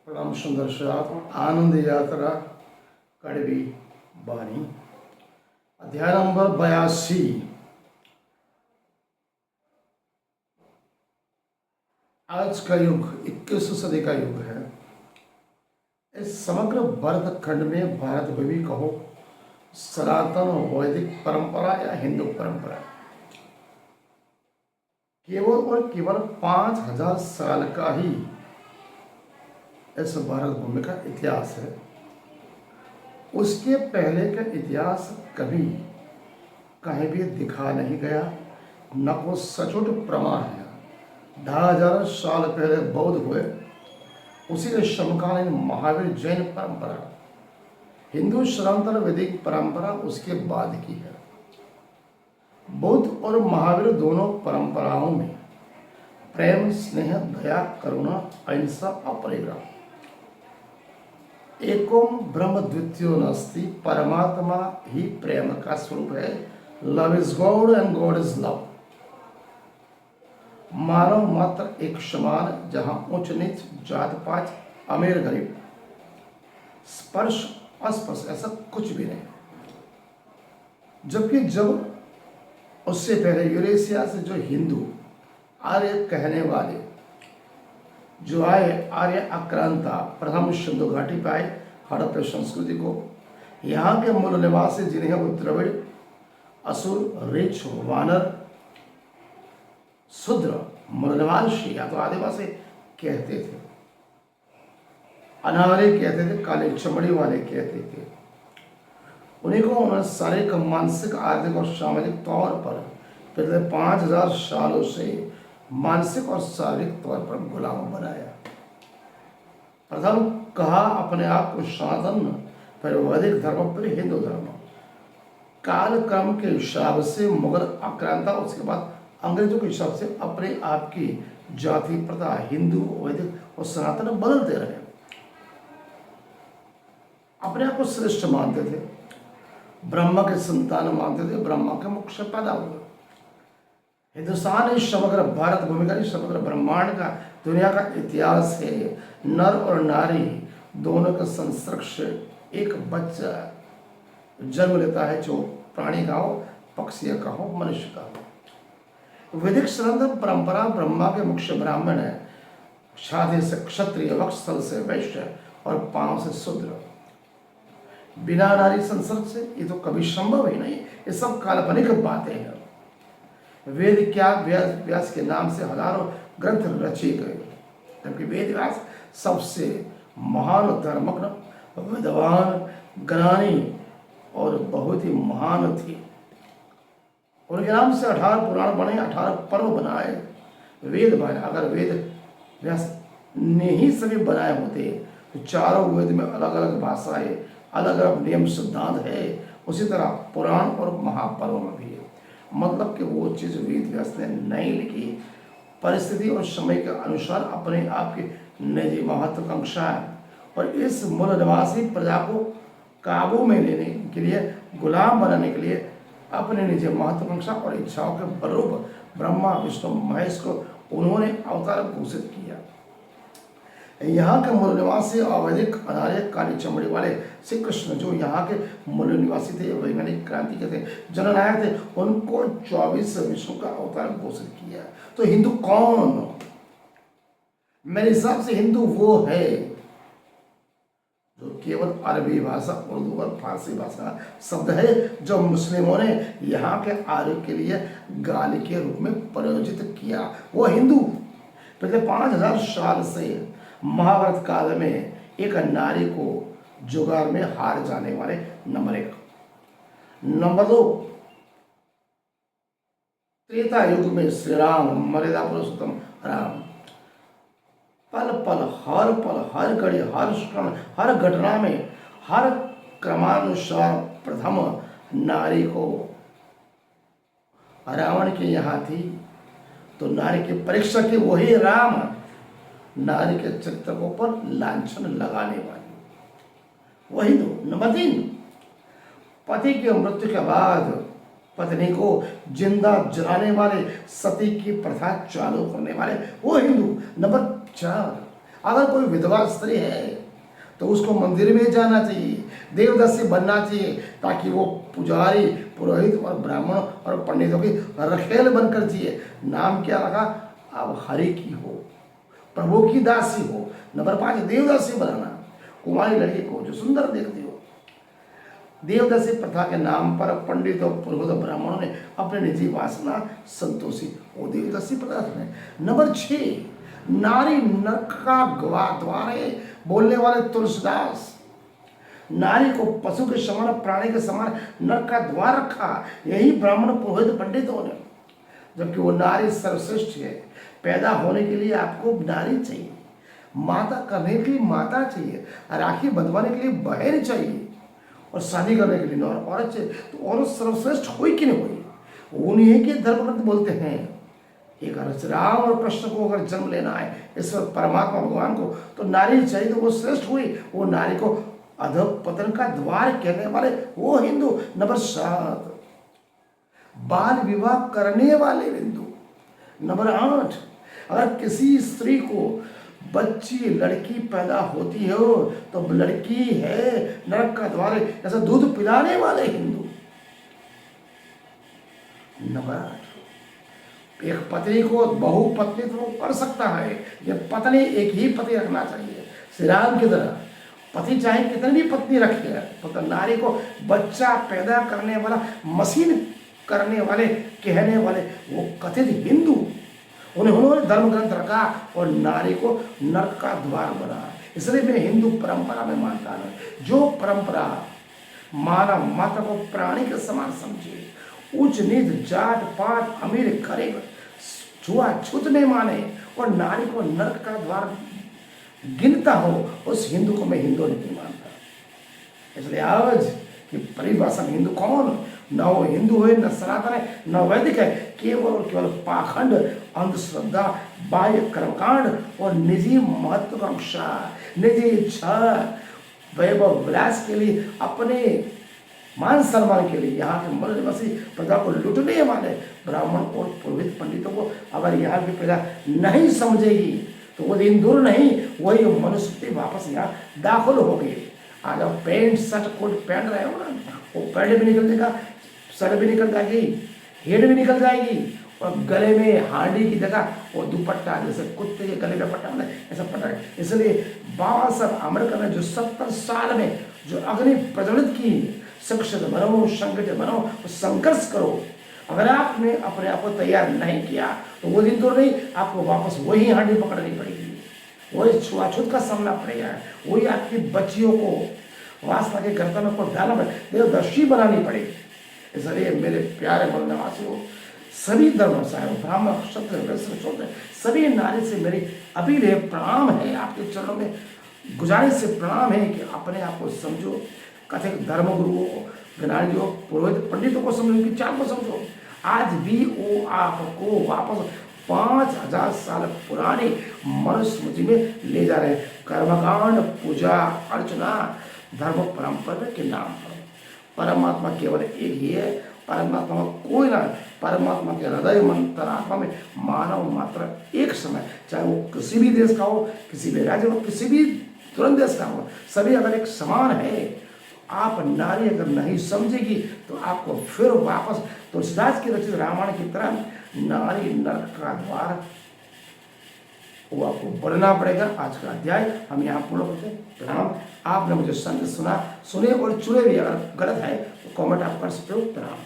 प्रणाम सुंदर आनंद यात्रा कड़वी बानी अध्याय नंबर 82। आज का युग 21वीं सदी का युग है। इस समग्र भारत खंड में भारत में भी कहो सनातन वैदिक परंपरा या हिंदू परंपरा केवल और केवल 5000 साल का ही इस भारत भूमि का इतिहास है। उसके पहले का इतिहास कभी कहीं भी दिखा नहीं गया, न को सचोट प्रमाण है। 2000 साल पहले बौद्ध हुए, उसी के समकालीन महावीर जैन परंपरा, हिंदू सनातन वैदिक परंपरा उसके बाद की है। बौद्ध और महावीर दोनों परंपराओं में प्रेम, स्नेह, दया, करुणा, अहिंसा, अपरिग्रह, एकोम ब्रह्म द्वितीयो नास्ति, परमात्मा ही प्रेम का स्वरूप है। Love is God and God is love. मानव मात्र एक समान, जहां उच्च नीच, जात पात, अमीर गरीब, स्पर्श अस्पर्श ऐसा कुछ भी नहीं। जबकि जब उससे पहले यूरेशिया से जो हिंदू आर्य कहने वाले जो आए, आर्य आक्रांता प्रथम सिंधु घाटी पे आए, हड़प्पा संस्कृति को, यहाँ के मूल निवासी जिन्हें वो द्रविड़, असुर, ऋच, वानर, शूद्र, मूल निवासी या तो आदिवासी कहते थे, अनार्य कहते थे, काले चमड़ी वाले कहते थे। उन्हीं को उन्होंने शारीरिक, मानसिक, आर्थिक और सामाजिक तौर पर पिछले 5000 सालों से मानसिक और शारीरिक तौर पर गुलाम बनाया। प्रथम कहा अपने आप को सनातन, फिर वैदिक धर्म, फिर हिंदू धर्म। काल क्रम के हिसाब से मुगल आक्रांता, उसके बाद अंग्रेजों के हिसाब से अपने आप की जाति प्रथा हिंदू, वैदिक और सनातन बदलते रहे। अपने आप को श्रेष्ठ मानते थे, ब्रह्मा के संतान मानते थे, ब्रह्मा के मुख से पैदा हुए। हिंदुस्तान इस समग्र भारत भूमि का, समग्र ब्रह्मांड का, दुनिया का इतिहास है। नर और नारी दोनों का संसर्ग से एक बच्चा जन्म लेता है, जो प्राणी का हो, पक्षी का हो, मनुष्य का हो। वैदिक सनातन परंपरा ब्रह्मा के मुख से ब्राह्मण है, छाती से क्षत्रिय, वक्षस्थल से वैश्य और पांव से शूद्र। बिना नारी संसर्ग से ये तो कभी संभव ही नहीं। ये सब काल्पनिक बातें हैं। वेद क्या, व्यास के नाम से हजारों ग्रंथ रचे गए, जबकि वेद व्यास सबसे महान धर्मज्ञ, विद्वान, ज्ञानी और बहुत ही महान थे। उनके नाम से 18 पुराण बने, 18 पर्व बनाए, वेद बने। अगर वेद व्यास ने ही सभी बनाए होते तो चारों वेद में अलग अलग भाषाएं, अलग अलग नियम सिद्धांत है। उसी तरह पुराण और महापर्व में भी है। मतलब कि वो चीज़ वेद व्यास ने नहीं लिखी, परिस्थिति और समय के अनुसार अपने आप की निजी महत्वाकांक्षा और इस मूल निवासी प्रजा को काबू में लेने के लिए, गुलाम बनाने के लिए अपने निजी महत्वाकांक्षा और इच्छाओं के बलरूप ब्रह्मा, विष्णु, महेश को उन्होंने अवतार घोषित किया। यहाँ के मूल निवासी अवैधिक, अनार्य, काली चमड़ी वाले श्री कृष्ण, जो यहाँ के मूल निवासी थे, वैज्ञानिक क्रांति के थे, जननायक थे, उनको 24 विष्णु का अवतार घोषित किया। तो हिंदू कौन? मेरे हिसाब से हिंदू वो है जो केवल अरबी भाषा, उर्दू और फारसी भाषा शब्द है, जो मुस्लिमों ने यहाँ के आर्य के लिए गाली के रूप में प्रयोजित किया। वो हिंदू पिछले 5000 साल से महाभारत काल में एक नारी को जुगार में हार जाने वाले नंबर 1। नंबर 2, त्रेता युग में श्री राम, मर्यादा पुरुषोत्तम राम, पल पल, हर घड़ी, हर क्षण, हर घटना में, हर क्रमानुसार प्रथम नारी को रावण के यहाँ थी तो नारी की परीक्षा की वही राम, नारी के चरित्र को पर लांछन लगाने वाली वही तो। नंबर 3, पति की मृत्यु के बाद पत्नी को जिंदा जलाने वाले, सती की प्रथा चालू करने वाले वो हिंदू। नंबर 4, अगर कोई विधवा स्त्री है तो उसको मंदिर में जाना चाहिए, देवदासी बनना चाहिए, ताकि वो पुजारी, पुरोहित और ब्राह्मण और पंडितों की रखेल बनकर जिए। नाम क्या रखा? अब हरि की हो, प्रभु की दासी हो। नंबर 5, देवदासी बनाना। कुमारी लड़की को जो सुंदर देखती हो। देवदासी प्रथा के नाम पर पंडितों, पुरोहित, ब्राह्मणों ने अपने निजी वासना संतोषी, वो देवदासी प्रथा है। नंबर 6, नारी नरक का द्वार है, बोलने वाले तुलसीदास। नारी को पशु के समान, प्राणी के समान नरक का द्वार रखा, यही ब्राह्मण, पुरोहित, पंडितों ने। जबकि वो नारी सर्वश्रेष्ठ है। पैदा होने के लिए आपको नारी चाहिए, माता करने के लिए माता चाहिए, राखी बंधवाने के लिए बहन चाहिए, और शादी करने के लिए औरत चाहिए। तो औरत सर्वश्रेष्ठ हुई कि नहीं हुई? उन्हीं के धर्म ग्रंथ बोलते हैं, एक राम और कृष्ण को अगर जन्म लेना है, ईश्वर परमात्मा भगवान को, तो नारी चाहिए, तो वो श्रेष्ठ हुई। वो नारी को अधपतन का द्वार कहने वाले वो हिंदू। नंबर 7, बाल विवाह करने वाले हिंदू। नंबर 8, अगर किसी स्त्री को बच्ची लड़की पैदा होती हो तो लड़की है नरक का द्वार, ऐसा दूध पिलाने वाले हिंदू। नंबर 8, एक पत्नी को बहु पत्नी तो कर सकता है, ये पत्नी एक ही पति रखना चाहिए, श्री राम की तरह। पति चाहे कितनी भी पत्नी रखे, तो नारी को बच्चा पैदा करने वाला, मशीन करने वाले, कहने वाले वो कथित हिंदू, उन्होंने धर्म ग्रंथ रखा और नारी को नरक का द्वार बना। इसलिए मैं हिंदू परंपरा में मानता हूँ, जो परंपरा मानव मात्र को प्राणी के समान समझे, उच्च नीच, जात पात, अमीर गरीब, छुआछूत में माने और नारी को नरक का द्वार गिनता हो, उस हिंदू को मैं हिंदू नहीं मानता। इसलिए आज की परिभाषा में हिंदू कौन? न वो हिंदू है, न सनातन है, न वैदिक है, केवल और केवल पाखंड, अंधश्रद्धा, बाह्य कर्मकांड और निजी महत्वाकांक्षा, निजी इच्छा, वैभव विलास के लिए, अपने मान सम्मान के लिए यहाँ के मूल निवासी प्रजा को लुटने वाले ब्राह्मण और पुरोहित पंडितों को अगर यहाँ की प्रजा नहीं समझेगी तो वो दिन दूर नहीं, वही मनुष्य वापस यहाँ दाखिल हो गए। आज आप पैंट शर्ट कोट पहन रहे हो ना, वो पैंट भी निकल जाएगा, शर्ट भी निकल जाएगी, हेड भी निकल जाएगी, और गले में हांडी की जगह वो दुपट्टा, जैसे कुत्ते के गले में पट्टा होता है, ऐसा पट्टा है। इसलिए बाबा साहब अम्बेडकर ने जो 70 साल में जो अग्नि प्रज्वलित की, शिक्षित बनो, संगठित बनो, संघर्ष करो। अगर आपने अपने आप को तैयार नहीं किया तो वो दिन तो नहीं, आपको वापस वही हांडी पकड़नी पड़ेगी, वही छुआछूत का सामना पड़ेगा, वही आपकी बच्चियों को वासना के गर्दन को डालना पड़ेगा, देवदर्शी बनानी पड़ेगी। इसलिए मेरे प्यारे बनवासियों, सभी धर्म, चाहे ब्राह्मण, क्षत्रिय, वैश्य, शूद्र, सभी नारी से मेरी अपील है, प्रणाम है, आपके चरणों में गुजारिश से प्रणाम है कि अपने आप को समझो, कथित धर्मगुरुओं, ज्ञानियों, पुरोहित, पंडितों को समझो, उनकी चाल को समझो। आज भी वो आपको वापस 5000 साल पुरानी मनुस्मृति में ले जा रहे हैं। कर्मकांड, पूजा अर्चना, धर्म परंपरा के नाम पर। परमात्मा केवल एक ही है, परमात्मा कोई ना, परमात्मा के हृदय अंतरात्मा में मानव मात्र एक समय, चाहे वो किसी भी देश का हो, किसी भी राज्य हो, किसी भी तुरंत देश का हो, सभी अगर एक समान है। आप नारी अगर नहीं समझेगी तो आपको फिर वापस तुलसीदास की रचित रामायण की तरह नारी नरक का द्वार वो आपको बढ़ना पड़ेगा। आज का अध्याय हम यहाँ पूर्ण करते हैं। प्रणाम। आपने मुझे संदेश सुना, सुने और चुने भी, अगर गलत है तो कमेंट आप कर सकते हो। प्रणाम।